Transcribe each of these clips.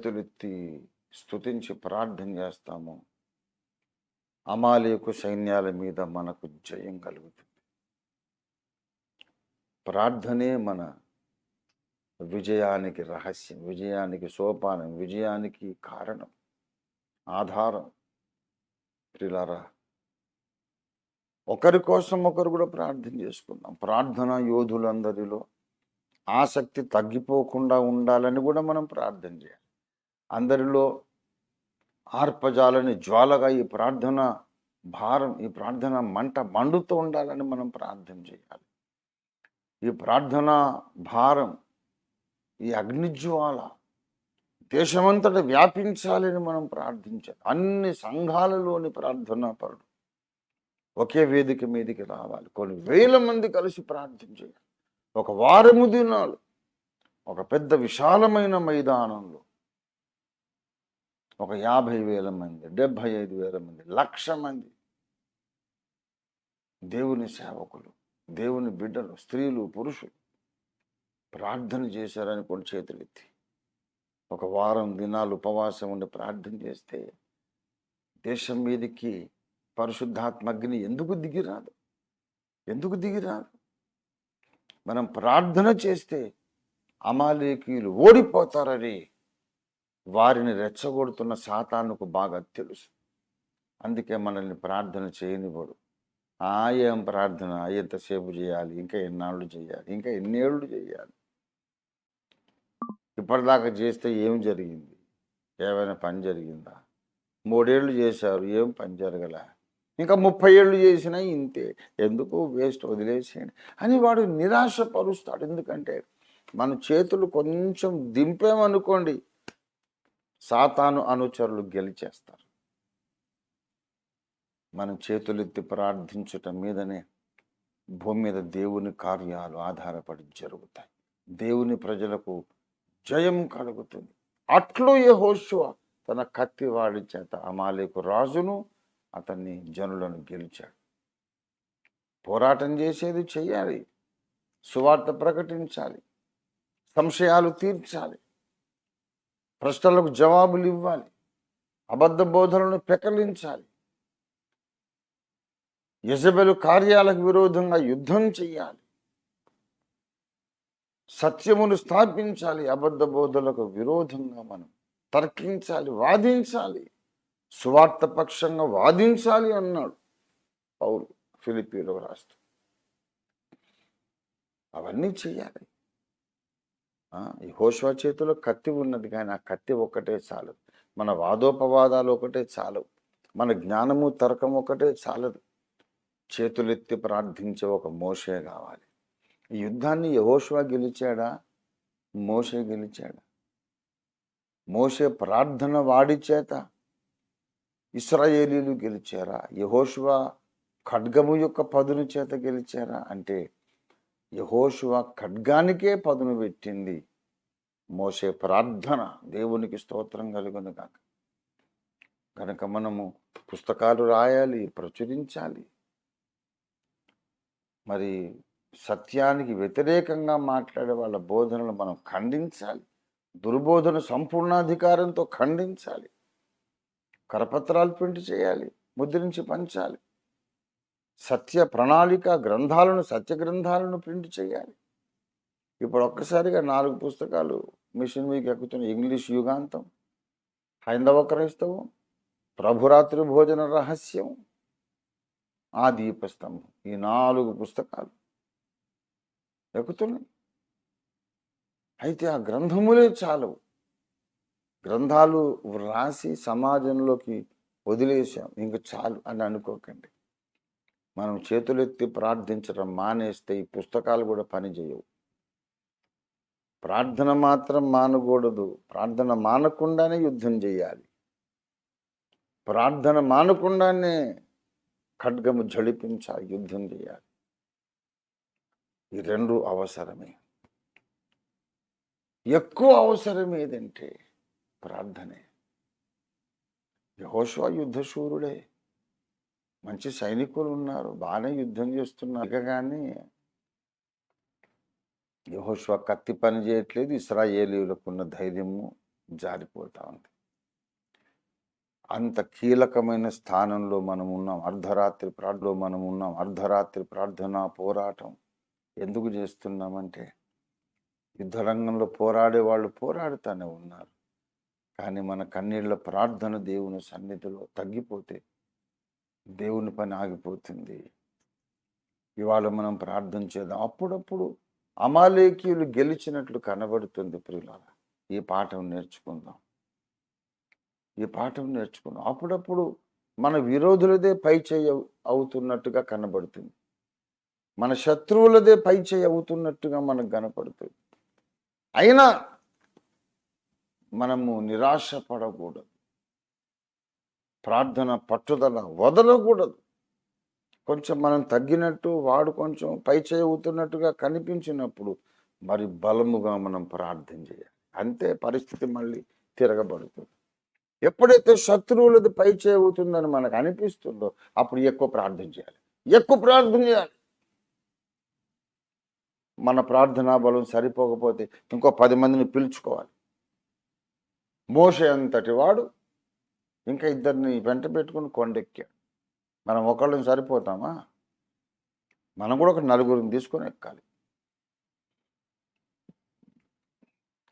చేతులెత్తి స్తుతించి ప్రార్థన చేస్తామో అమాలేకు సైన్యాల మీద మనకు జయం కలుగుతుంది. ప్రార్థనే మన విజయానికి రహస్యం, విజయానికి సోపానం, విజయానికి కారణం, ఆధారం. ప్రియులారా, ఒకరి కోసం ఒకరు కూడా ప్రార్థన చేసుకుందాం. ప్రార్థన యోధులందరిలో ఆసక్తి తగ్గిపోకుండా ఉండాలని కూడా మనం ప్రార్థన చేయాలి. అందరిలో ఆర్పజాలని జ్వాలగా ఈ ప్రార్థన భారం, ఈ ప్రార్థన మంట మండుతూ ఉండాలని మనం ప్రార్థన చేయాలి. ఈ ప్రార్థన భారం, ఈ అగ్నిజ్వాల దేశమంతటా వ్యాపించాలని మనం ప్రార్థించాలి. అన్ని సంఘాలలోని ప్రార్థనా పరుడు ఒకే వేదిక మీదకి రావాలి. కొన్ని వేల మంది కలిసి ప్రార్థన చేయాలి. ఒక వారము దినాలు ఒక పెద్ద విశాలమైన మైదానంలో ఒక 50,000 మంది, 75,000 మంది, 1,00,000 మంది దేవుని సేవకులు, దేవుని బిడ్డలు, స్త్రీలు, పురుషులు ప్రార్థన చేశారని కొన్ని చేతులెత్తి ఒక వారం దినాలు ఉపవాసం ఉండి ప్రార్థన చేస్తే దేశం మీదకి పరిశుద్ధాత్మగ్ని ఎందుకు దిగిరాదు? ఎందుకు దిగిరాదు? మనం ప్రార్థన చేస్తే అమాలేకీయులు ఓడిపోతారని వారిని రెచ్చగొడుతున్న సాతానుకు బాగా తెలుసు. అందుకే మనల్ని ప్రార్థన చేయనివ్వడు. ఏం ప్రార్థన, ఎంతసేపు చేయాలి, ఇంకా ఎన్నాళ్ళు చేయాలి, ఇంకా ఎన్నేళ్ళు చేయాలి, ఇప్పటిదాకా చేస్తే ఏం జరిగింది, ఏమైనా పని జరిగిందా, 3 ఏళ్ళు చేశారు, ఏం పని జరగలే, ఇంకా 30 ఏళ్ళు చేసినా ఇంతే, ఎందుకు వేస్ట్, వదిలేసేయండి అని వాడు నిరాశపరుస్తాడు. ఎందుకంటే మన చేతులు కొంచెం దింపామనుకోండి, సాతాను అనుచరులు గెలిచేస్తారు. మనం చేతులెత్తి ప్రార్థించటం మీదనే భూమి మీద దేవుని కార్యాలు ఆధారపడి జరుగుతాయి. దేవుని ప్రజలకు జయం కలుగుతుంది. అట్లు యెహోషువ తన కత్తి వాడి చేత అమాలేకు రాజును అతన్ని జనులను గెలిచాడు. పోరాటం చేసేది చెయ్యాలి, సువార్త ప్రకటించాలి, సంశయాలు తీర్చాలి, ప్రశ్నలకు జవాబులు ఇవ్వాలి, అబద్ధ బోధనలను పెకలించాలి, యెజబెలు కార్యాలకు విరోధంగా యుద్ధం చెయ్యాలి, సత్యమును స్థాపించాలి, అబద్ధ బోధలకు విరోధంగా మనం తర్కించాలి, వాదించాలి, సువార్త పక్షంగా వాదించాలి అన్నాడు పౌలు ఫిలిప్పీయులకు రాస్తూ. అవన్నీ చెయ్యాలి. యెహోషువ చేతిలో కత్తి ఉన్నది, కానీ ఆ కత్తి ఒక్కటే చాలదు. మన వాదోపవాదాలు ఒకటే చాలవు, మన జ్ఞానము తర్కం ఒకటే చాలదు. చేతులెత్తి ప్రార్థించే ఒక మోషే కావాలి. ఈ యుద్ధాన్ని యెహోషువ గెలిచాడా, మోషే గెలిచాడా? మోషే ప్రార్థన వాడి చేత ఇశ్రాయేలీలు గెలిచారా? యెహోషువ ఖడ్గము యొక్క పదును చేత గెలిచారా? అంటే యెహోషువ ఖడ్గానికే పదును పెట్టింది మోషే ప్రార్థన. దేవునికి స్తోత్రం కలుగును గాక. కనుక మనము పుస్తకాలు రాయాలి, ప్రచురించాలి. మరి సత్యానికి వ్యతిరేకంగా మాట్లాడే వాళ్ళ బోధనలు మనం ఖండించాలి. దుర్బోధన సంపూర్ణాధికారంతో ఖండించాలి. కరపత్రాలు ప్రింట్ చేయాలి, ముద్రించి పంచాలి. సత్య ప్రణాళిక గ్రంథాలను, సత్య గ్రంథాలను ప్రింట్ చేయాలి. ఇప్పుడు ఒక్కసారిగా 4 పుస్తకాలు మిషన్ మీకు ఎక్కుతున్న: ఇంగ్లీష్ యుగాంతం, హైందవ క్రైస్తవం, ప్రభురాత్రి భోజన రహస్యం, ఆ దీపస్తంభం. ఈ 4 పుస్తకాలు ఎక్కుతున్నాయి. అయితే ఆ గ్రంథములే చాలవు. గ్రంథాలు వ్రాసి సమాజంలోకి వదిలేసాం, ఇంక చాలు అని అనుకోకండి. మనం చేతులెత్తి ప్రార్థించడం మానేస్తే ఈ పుస్తకాలు కూడా పనిచేయవు. ప్రార్థన మాత్రం మానకూడదు. ప్రార్థన మానకుండానే యుద్ధం చేయాలి. ప్రార్థన మానకుండానే ఖడ్గము జడిపించాలి, యుద్ధం చేయాలి. ఈ 2 అవసరమే. ఎక్కువ అవసరం ఏదంటే ప్రార్థనే. యెహోషువ యుద్ధశూరుడే, మంచి సైనికులు ఉన్నారు, బాగానే యుద్ధం చేస్తున్నారు. కానీ యెహోషువ కత్తి పని చేయట్లేదు. ఇశ్రాయేలీయులకు ఉన్న ధైర్యము, జారిపోతా ఉంది. అంత కీలకమైన స్థానంలో మనం ఉన్నాం. అర్ధరాత్రి ప్రార్థన పోరాటం ఎందుకు చేస్తున్నామంటే, యుద్ధరంగంలో పోరాడే వాళ్ళు పోరాడుతూనే ఉన్నారు. కానీ మన కన్నీళ్ల ప్రార్థన దేవుని సన్నిధిలో తగ్గిపోతే దేవుని పని ఆగిపోతుంది. ఇవాళ మనం ప్రార్థన చేద్దాం. అప్పుడప్పుడు అమాలేకీయులు గెలిచినట్లు కనబడుతుంది ప్రియులారా. ఈ పాఠం నేర్చుకుందాం. అప్పుడప్పుడు మన విరోధులదే పై చేయి అవుతున్నట్టుగా కనబడుతుంది. మన శత్రువులదే పై చేయి అవుతున్నట్టుగా మనకు కనపడుతుంది. అయినా మనము నిరాశ పడకూడదు. ప్రార్థన పట్టుదల వదలకూడదు. కొంచెం మనం తగ్గినట్టు, వాడు కొంచెం పై చేయి అవుతున్నట్టుగా కనిపించినప్పుడు మరి బలముగా మనం ప్రార్థన చేయాలి. అంతే పరిస్థితి మళ్ళీ తిరగబడుతుంది. ఎప్పుడైతే శత్రువులది పై చేయి అవుతుందని మనకు అనిపిస్తుందో అప్పుడు ఎక్కువ ప్రార్థన చేయాలి. మన ప్రార్థనా బలం సరిపోకపోతే ఇంకో 10 మందిని పిలుచుకోవాలి. మోషే అంతటి వాడు ఇంకా 2 వెంట పెట్టుకుని కొండెక్కాడు. మనం ఒకళ్ళని సరిపోతామా? మనం కూడా ఒక 4 తీసుకొని ఎక్కాలి.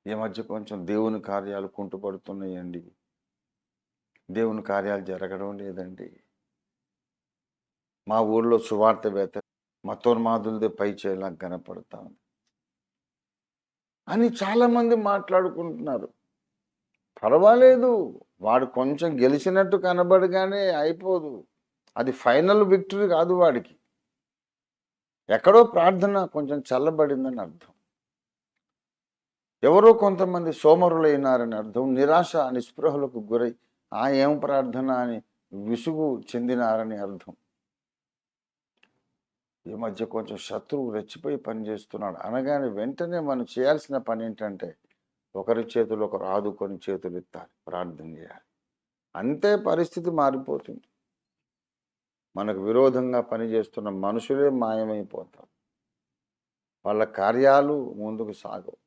ఈ మధ్య కొంచెం దేవుని కార్యాలు కుంటుపడుతున్నాయండి. దేవుని కార్యాలు జరగడం లేదండి. మా ఊళ్ళో సువార్తవేత్త మతోన్మాదులదే పై చేయలా కనపడతా ఉంది అని చాలామంది మాట్లాడుకుంటున్నారు. పర్వాలేదు, వాడు కొంచెం గెలిచినట్టు కనబడగానే అయిపోదు. అది ఫైనల్ విక్టరీ కాదు. వాడికి ఎక్కడో ప్రార్థన కొంచెం చల్లబడిందని అర్థం. ఎవరో కొంతమంది సోమరులైనారని అర్థం. నిరాశ నిస్పృహలకు గురై ఏం ప్రార్థన అని విసుగు చెందినారని అర్థం. ఈ మధ్య కొంచెం శత్రువు రెచ్చిపోయి పనిచేస్తున్నాడు అనగానే వెంటనే మనం చేయాల్సిన పని ఏంటంటే, ఒకరి చేతులు ఒకరు ఆదుకొని చేతులు ఎత్తాలి, ప్రార్థన చేయాలి. అంతే పరిస్థితి మారిపోతుంది. మనకు విరోధంగా పనిచేస్తున్న మనుషులే మాయమైపోతారు. వాళ్ళ కార్యాలు ముందుకు సాగవు.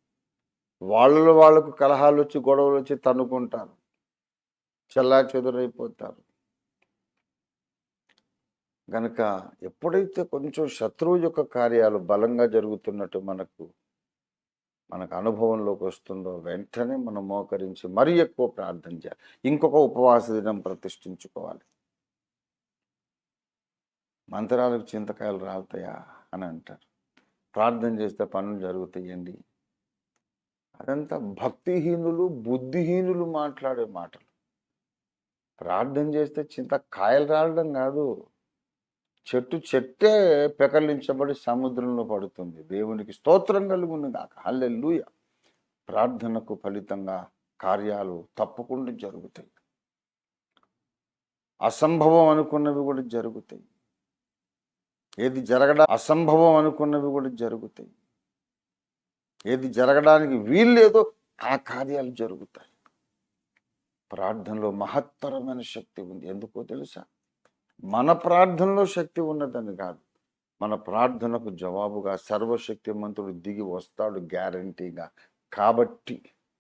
వాళ్ళకు కలహాలు వచ్చి గొడవలు వచ్చి తన్నుకుంటారు, చెల్లాచెదురైపోతారు. గనక ఎప్పుడైతే కొంచెం శత్రువు యొక్క కార్యాలు బలంగా జరుగుతున్నట్టు మనకు అనుభవంలోకి వస్తుందో వెంటనే మనం మోకరించి మరీ ఎక్కువ ప్రార్థన చేయాలి. ఇంకొక ఉపవాస దినం ప్రతిష్ఠించుకోవాలి. మంత్రాలకు చింతకాయలు రాలుతాయా అని అంటారు. ప్రార్థన చేస్తే పనులు జరుగుతాయండి. అదంతా భక్తిహీనులు, బుద్ధిహీనులు మాట్లాడే మాటలు. ప్రార్థన చేస్తే చింతకాయలు రాలడం కాదు, చెట్టే పెకలించబడి సముద్రంలో పడుతుంది. దేవునికి స్తోత్రం కలుగును గాక. హల్లెలూయా. ప్రార్థనకు ఫలితంగా కార్యాలు తప్పకుండా జరుగుతాయి. అసంభవం అనుకున్నవి కూడా జరుగుతాయి. ఏది అసంభవం అనుకున్నవి కూడా జరుగుతాయి. ఏది జరగడానికి వీల్లేదో ఆ కార్యాలు జరుగుతాయి. ప్రార్థనలో మహత్తరమైన శక్తి ఉంది. ఎందుకో తెలుసా? మన ప్రార్థనలో శక్తి ఉన్నదని కాదు, మన ప్రార్థనకు జవాబుగా సర్వశక్తిమంతుడు దిగి వస్తాడు గ్యారంటీగా. కాబట్టి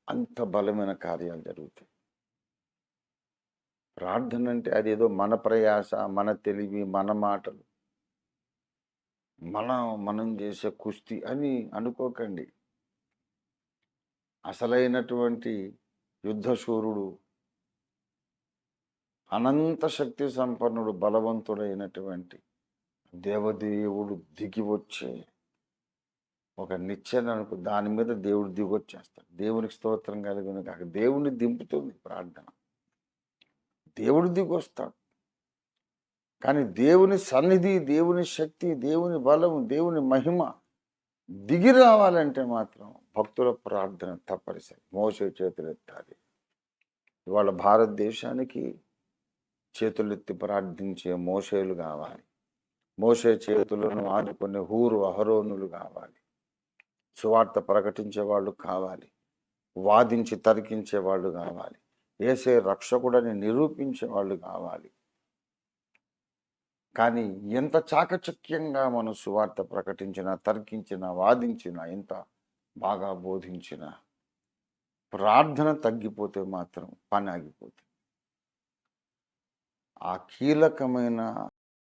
అంత బలమైన కార్యాలు జరుగుతాయి. ప్రార్థన అంటే అదేదో మన ప్రయాస, మన తెలివి, మన మాటలు, మనం చేసే కుస్తీ అని అనుకోకండి. అసలైనటువంటి యుద్ధశూరుడు, అనంత శక్తి సంపన్నుడు, బలవంతుడైనటువంటి దేవదేవుడు దిగి వచ్చే ఒక నిచ్చెనకు దాని మీద దేవుడు దిగొచ్చేస్తాడు. దేవునికి స్తోత్రం కలిగిన కాక దేవుని దింపుతుంది ప్రార్థన. దేవుడు దిగొస్తాడు. కానీ దేవుని సన్నిధి, దేవుని శక్తి, దేవుని బలం, దేవుని మహిమ దిగి రావాలంటే మాత్రం భక్తుల ప్రార్థన తప్పనిసరి. మోసే చేతులెత్తాలి. ఇవాళ భారతదేశానికి చేతులెత్తి ప్రార్థించే మోషేలు కావాలి. మోషే చేతులను ఆదుకునే హూరు అహరోనులు కావాలి. సువార్త ప్రకటించే వాళ్ళు కావాలి. వాదించి తరికించే వాళ్ళు కావాలి. యేసే రక్షకుడని నిరూపించే వాళ్ళు కావాలి. కానీ ఎంత చాకచక్యంగా మనం సువార్త ప్రకటించినా, తర్కించినా, వాదించినా, ఎంత బాగా బోధించినా ప్రార్థన తగ్గిపోతే మాత్రం పని ఆగిపోతుంది. ఆ కీలకమైన